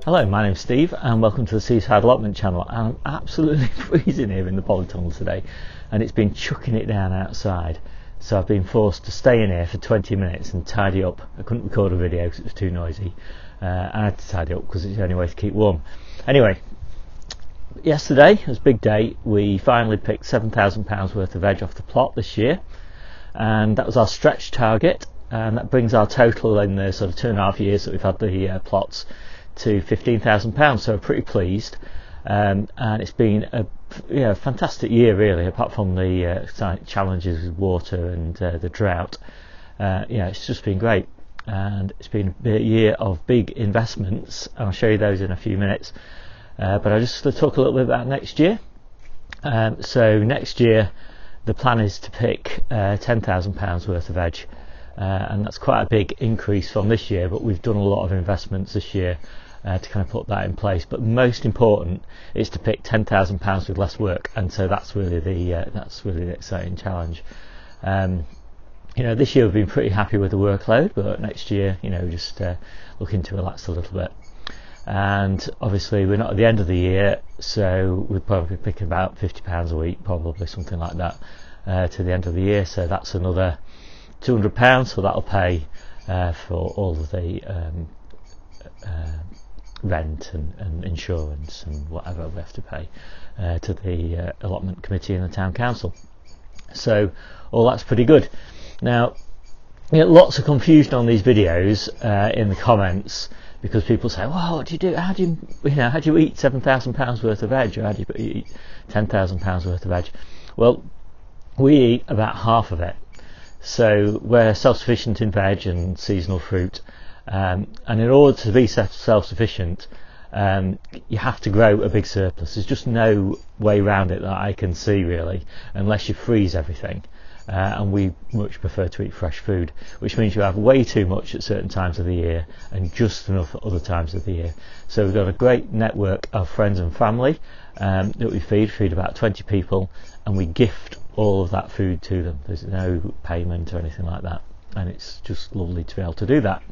Hello, my name's Steve and welcome to the Seaside Allotment channel. I'm absolutely freezing here in the polytunnel today and it's been chucking it down outside, so I've been forced to stay in here for 20 minutes and tidy up. I couldn't record a video because it was too noisy. I had to tidy up because it's the only way to keep warm. Anyway, yesterday was a big day. We finally picked £7,000 worth of veg off the plot this year, and that was our stretch target, and that brings our total in the sort of 2.5 years that we've had the plots to £15,000, so we're pretty pleased. And it's been a fantastic year really, apart from the challenges with water and the drought. It's just been great, and it's been a year of big investments. I'll show you those in a few minutes, but I'll just talk a little bit about next year. So next year the plan is to pick £10,000 worth of veg, and that's quite a big increase from this year, but we've done a lot of investments this year to kind of put that in place. But most important is to pick £10,000 with less work, and so that's really the exciting challenge. This year we've been pretty happy with the workload, but next year, just looking to relax a little bit. And obviously we're not at the end of the year, so we'll probably pick about £50 a week, probably something like that, to the end of the year. So that's another £200, so that'll pay for all of the rent and insurance and whatever we have to pay to the allotment committee and the town council. So all that's pretty good. Now, lots of confusion on these videos in the comments, because people say, well, what do you do? How do you eat £7,000 worth of veg, or how do you eat £10,000 worth of veg? Well, we eat about half of it. So we're self-sufficient in veg and seasonal fruit, and in order to be self-sufficient, you have to grow a big surplus. There's just no way around it that I can see really, unless you freeze everything. And we much prefer to eat fresh food, which means you have way too much at certain times of the year and just enough at other times of the year. So we've got a great network of friends and family that we feed about 20 people, and we gift all of that food to them. There's no payment or anything like that, and it's just lovely to be able to do that.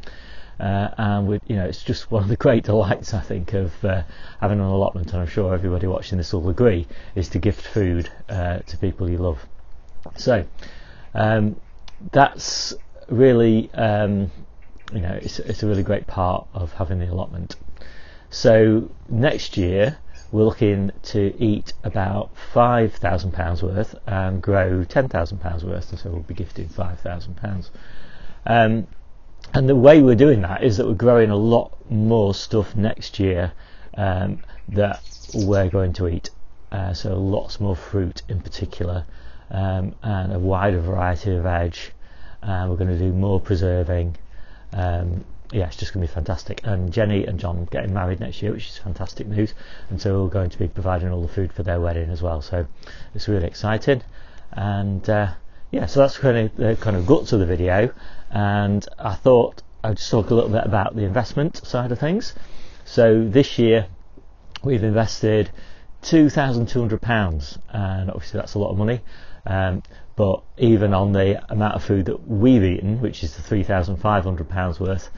And it's just one of the great delights, I think, of having an allotment, and I'm sure everybody watching this will agree, is to gift food to people you love. So that's really it's a really great part of having the allotment. So next year we're looking to eat about £5,000 worth and grow £10,000 worth, and so we'll be gifting £5,000. And the way we're doing that is that we're growing a lot more stuff next year that we're going to eat. So lots more fruit in particular, and a wider variety of veg. We're going to do more preserving. It's just going to be fantastic. And Jenny and John are getting married next year, which is fantastic news, and so we're going to be providing all the food for their wedding as well. So it's really exciting. And so that's the kind of guts of the video, and I thought I'd just talk a little bit about the investment side of things. So this year we've invested £2,200, and obviously that's a lot of money, but even on the amount of food that we've eaten, which is the £3,500 worth,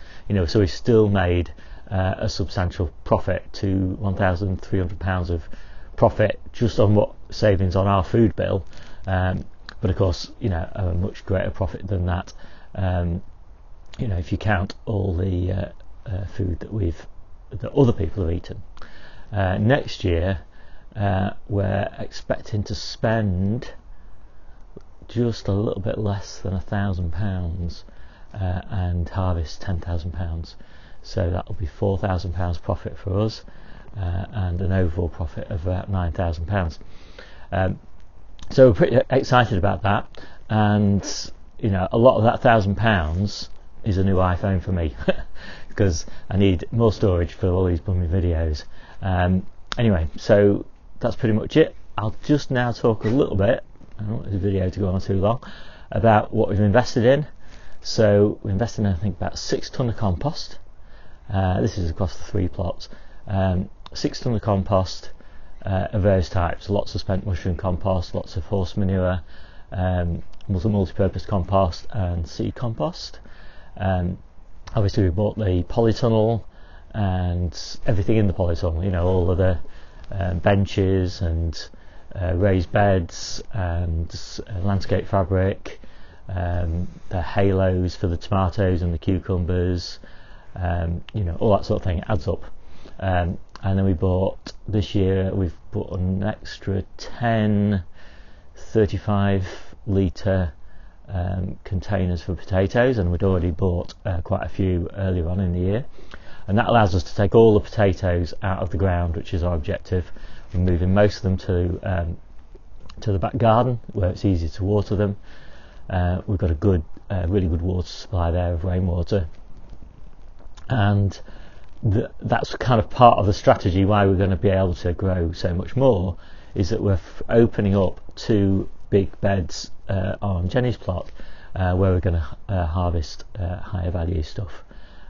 so we've still made a substantial profit, to £1,300 of profit just on what savings on our food bill. But of course, a much greater profit than that, if you count all the food that other people have eaten. Next year we're expecting to spend just a little bit less than £1,000 and harvest £10,000. So that will be £4,000 profit for us, and an overall profit of about £9,000. So we're pretty excited about that, and a lot of that £1,000 is a new iPhone for me because I need more storage for all these blooming videos. Anyway, so that's pretty much it. I'll just now talk a little bit, I don't want the video to go on too long, about what we've invested in. So we invested in, I think, about 6 tonne of compost. This is across the 3 plots. 6 tonne of compost of various types, lots of spent mushroom compost, lots of horse manure, multi-purpose compost and seed compost. Obviously we bought the polytunnel and everything in the polytunnel, you know, all of the benches and raised beds and landscape fabric, the halos for the tomatoes and the cucumbers, you know, all that sort of thing adds up. And then we bought, this year we've bought an extra 10 35 litre containers for potatoes, and we'd already bought quite a few earlier on in the year, and that allows us to take all the potatoes out of the ground, which is our objective. We're moving most of them to the back garden where it's easy to water them. We've got a good, really good water supply there of rainwater, and that's kind of part of the strategy why we're going to be able to grow so much more, is that we're opening up 2 big beds on Jenny's plot where we're going to harvest higher value stuff,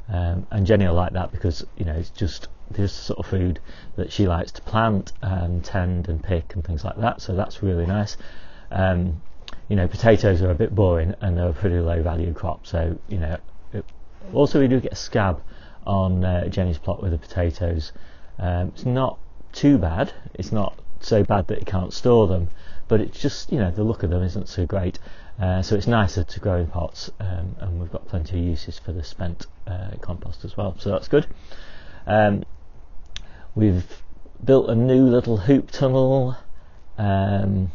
and Jenny will like that because, you know, it's just the sort of food that she likes to plant and tend and pick and things like that, so that's really nice. You know, potatoes are a bit boring and they're a pretty low value crop, so, you know, also we do get a scab on Jenny's plot with the potatoes. It's not too bad, it's not so bad that you can't store them, but it's just, you know, the look of them isn't so great, so it's nicer to grow in pots, and we've got plenty of uses for the spent compost as well, so that's good. We've built a new little hoop tunnel, and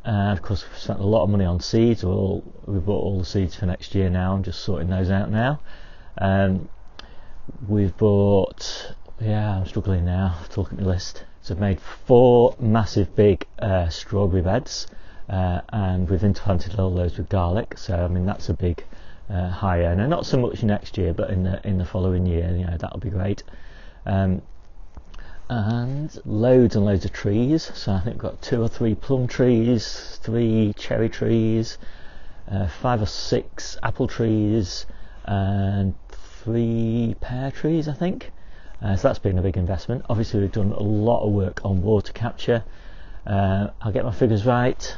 of course we've spent a lot of money on seeds. We've bought all the seeds for next year now. I'm just sorting those out now. We've bought, I'm struggling now to look at my list. So I've made 4 massive big strawberry beds, and we've interplanted all those with garlic, so I mean that's a big high earner. Not so much next year, but in the following year, you know, that'll be great. And loads and loads of trees, so I think we've got 2 or 3 plum trees, 3 cherry trees, 5 or 6 apple trees, and 3 pear trees, I think. So that's been a big investment. Obviously we've done a lot of work on water capture. I'll get my figures right.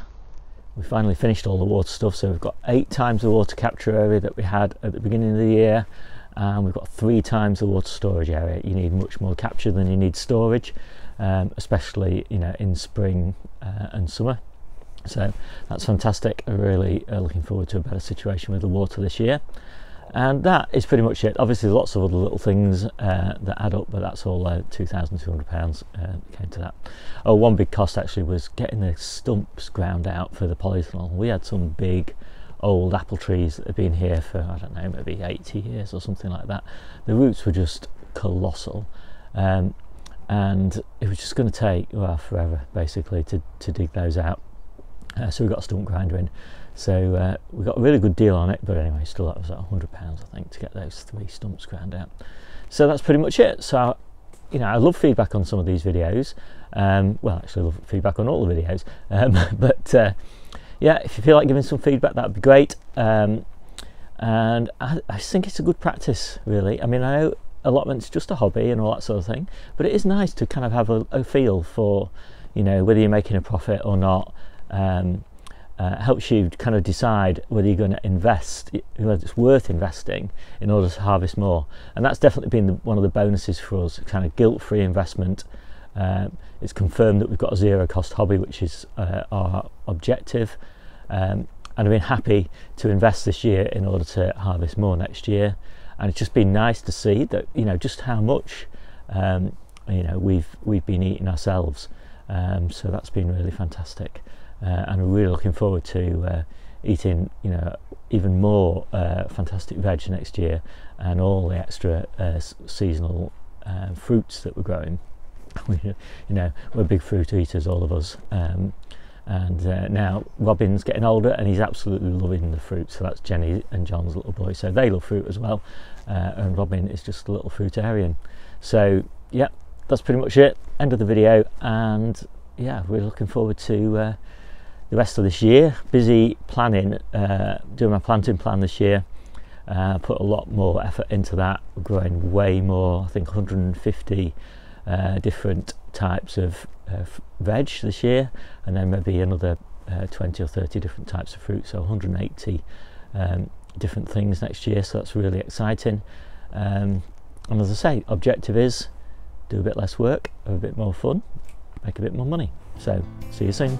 We finally finished all the water stuff, so we've got 8 times the water capture area that we had at the beginning of the year, and we've got 3 times the water storage area. You need much more capture than you need storage, especially, you know, in spring and summer. So that's fantastic. I'm really looking forward to a better situation with the water this year. And that is pretty much it. Obviously lots of other little things that add up, but that's all £2,200 came to that. Oh, one big cost actually was getting the stumps ground out for the polytunnel. We had some big old apple trees that have been here for, I don't know, maybe 80 years or something like that. The roots were just colossal, and it was just going to take, well, forever basically to dig those out. So we got a stump grinder in. So we got a really good deal on it, but anyway, still that was like £100 I think to get those 3 stumps ground out. So that's pretty much it. So, you know, I love feedback on some of these videos. Well, actually I love feedback on all the videos, but yeah, if you feel like giving some feedback, that would be great. And I think it's a good practice, really. I mean, I know allotment's just a hobby and all that sort of thing, but it is nice to kind of have a feel for, you know, whether you're making a profit or not. Helps you kind of decide whether you're going to invest, whether it's worth investing in order to harvest more. And that's definitely been one of the bonuses for us, kind of guilt-free investment. It's confirmed that we've got a zero cost hobby, which is our objective, and I've been happy to invest this year in order to harvest more next year. And it's just been nice to see that, you know, just how much you know, we've been eating ourselves. So that's been really fantastic. And we're really looking forward to eating, you know, even more fantastic veg next year, and all the extra seasonal fruits that we're growing. You know, we're big fruit eaters, all of us, and now Robin's getting older and he's absolutely loving the fruit. So that's Jenny and John's little boy, so they love fruit as well, and Robin is just a little fruitarian. So yeah, that's pretty much it. End of the video, and yeah, we're looking forward to the rest of this year. Busy planning, doing my planting plan this year. Put a lot more effort into that. We're growing way more, I think 150 different types of veg this year, and then maybe another 20 or 30 different types of fruit, so 180 different things next year, so that's really exciting. And as I say, objective is do a bit less work, have a bit more fun, make a bit more money. So see you soon.